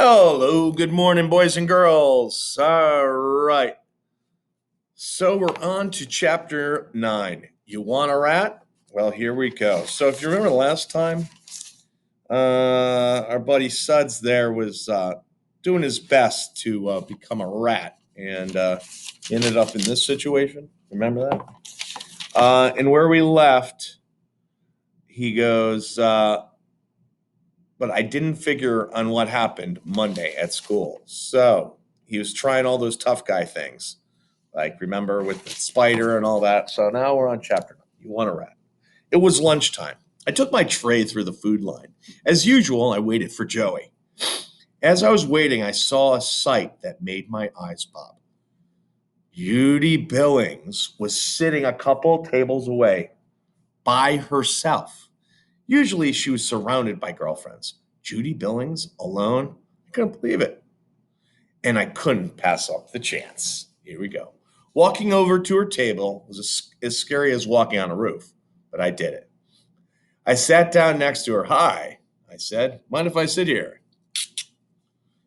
Hello, good morning, boys and girls. All right. So we're on to chapter 9. You want a rat? Well, here we go. So if you remember last time, our buddy Suds there was doing his best to become a rat and ended up in this situation. Remember that? And where we left, he goes, but I didn't figure on what happened Monday at school. So he was trying all those tough guy things, like remember with the spider and all that. So now we're on chapter 9. You want a rat? It was lunchtime. I took my tray through the food line. As usual, I waited for Joey. As I was waiting, I saw a sight that made my eyes pop. Judy Billings was sitting a couple tables away by herself. Usually she was surrounded by girlfriends. Judy Billings alone? I couldn't believe it. And I couldn't pass up the chance. Here we go. Walking over to her table was as scary as walking on a roof, but I did it. I sat down next to her. Hi, I said. Mind if I sit here?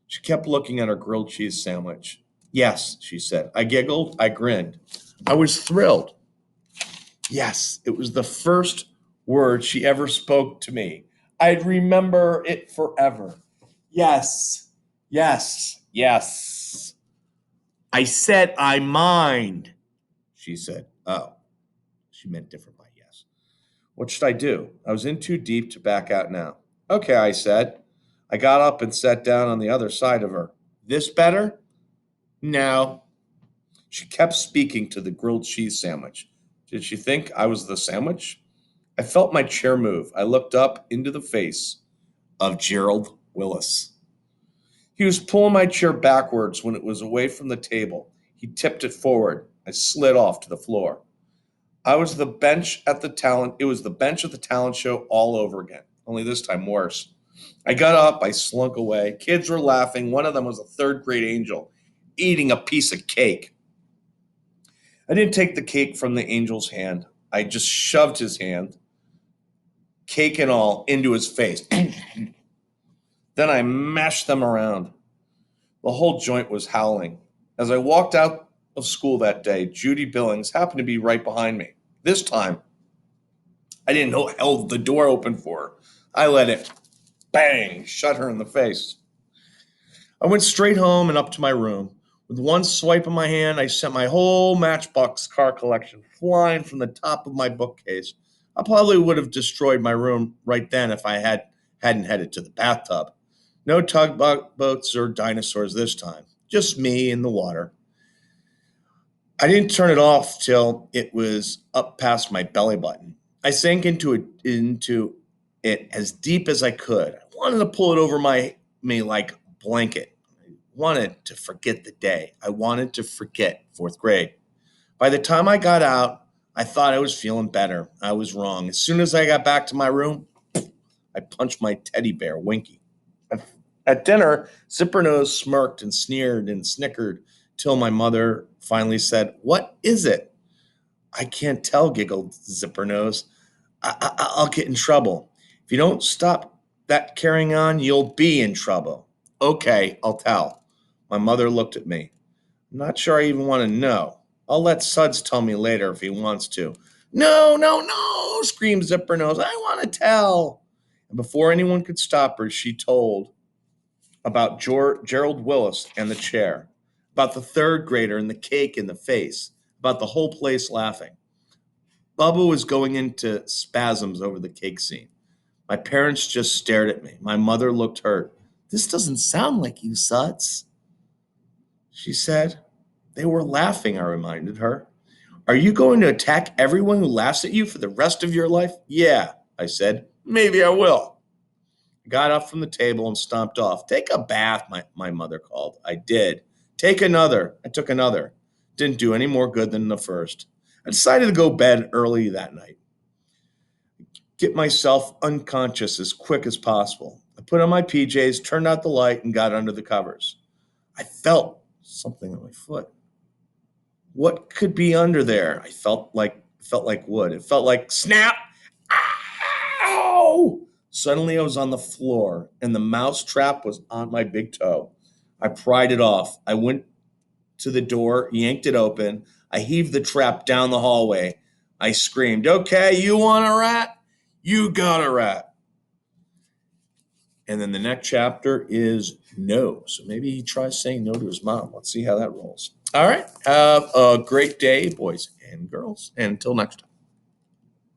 She kept looking at her grilled cheese sandwich. Yes, she said. I giggled. I grinned. I was thrilled. Yes, it was the first word she ever spoke to me. I'd remember it forever. Yes, yes, yes. I said I mind, she said. Oh, she meant different by yes. What should I do? I was in too deep to back out now. Okay, I said. I got up and sat down on the other side of her. This better? No. She kept speaking to the grilled cheese sandwich. Did she think I was the sandwich? I felt my chair move. I looked up into the face of Gerald Willis. He was pulling my chair backwards when it was away from the table. He tipped it forward. I slid off to the floor. I was the bench at the talent. It was the bench at the talent show all over again, only this time worse. I got up. I slunk away. Kids were laughing. One of them was a third grade angel eating a piece of cake. I didn't take the cake from the angel's hand. I just shoved his hand, cake and all, into his face. Then I mashed them around. The whole joint was howling. As I walked out of school that day, Judy Billings happened to be right behind me. This time, I didn't know held the door open for her. I let it bang shut her in the face. I went straight home and up to my room. With one swipe of my hand, I sent my whole Matchbox car collection flying from the top of my bookcase. I probably would have destroyed my room right then if I hadn't headed to the bathtub. No tugboats or dinosaurs this time. Just me in the water. I didn't turn it off till it was up past my belly button. I sank into it as deep as I could. I wanted to pull it over me like a blanket. I wanted to forget the day. I wanted to forget fourth grade. By the time I got out, I thought I was feeling better. I was wrong. As soon as I got back to my room, I punched my teddy bear, Winky. At dinner, Zippernose smirked and sneered and snickered till my mother finally said, "What is it?" "I can't tell," giggled Zippernose. I'll get in trouble. If you don't stop that carrying on, you'll be in trouble." "Okay, I'll tell." My mother looked at me. "I'm not sure I even want to know. I'll let Suds tell me later if he wants to." "No, no, no," screamed Zippernose. "I want to tell." And before anyone could stop her, she told about Gerald Willis and the chair, about the third grader and the cake in the face, about the whole place laughing. Bubba was going into spasms over the cake scene. My parents just stared at me. My mother looked hurt. "This doesn't sound like you, Suds," she said. "They were laughing," I reminded her. "Are you going to attack everyone who laughs at you for the rest of your life?" "Yeah," I said. "Maybe I will." I got up from the table and stomped off. "Take a bath," my mother called. I did. "Take another." I took another. Didn't do any more good than the first. I decided to go to bed early that night, get myself unconscious as quick as possible. I put on my PJs, turned out the light, and got under the covers. I felt something on my foot. What could be under there? I felt like wood. It felt like snap. Ow! Suddenly I was on the floor and the mouse trap was on my big toe. I pried it off. I went to the door, yanked it open. I heaved the trap down the hallway. I screamed, "Okay, you want a rat? You got a rat." And then the next chapter is no. So maybe he tries saying no to his mom. Let's see how that rolls. All right. Have a great day, boys and girls. And until next time.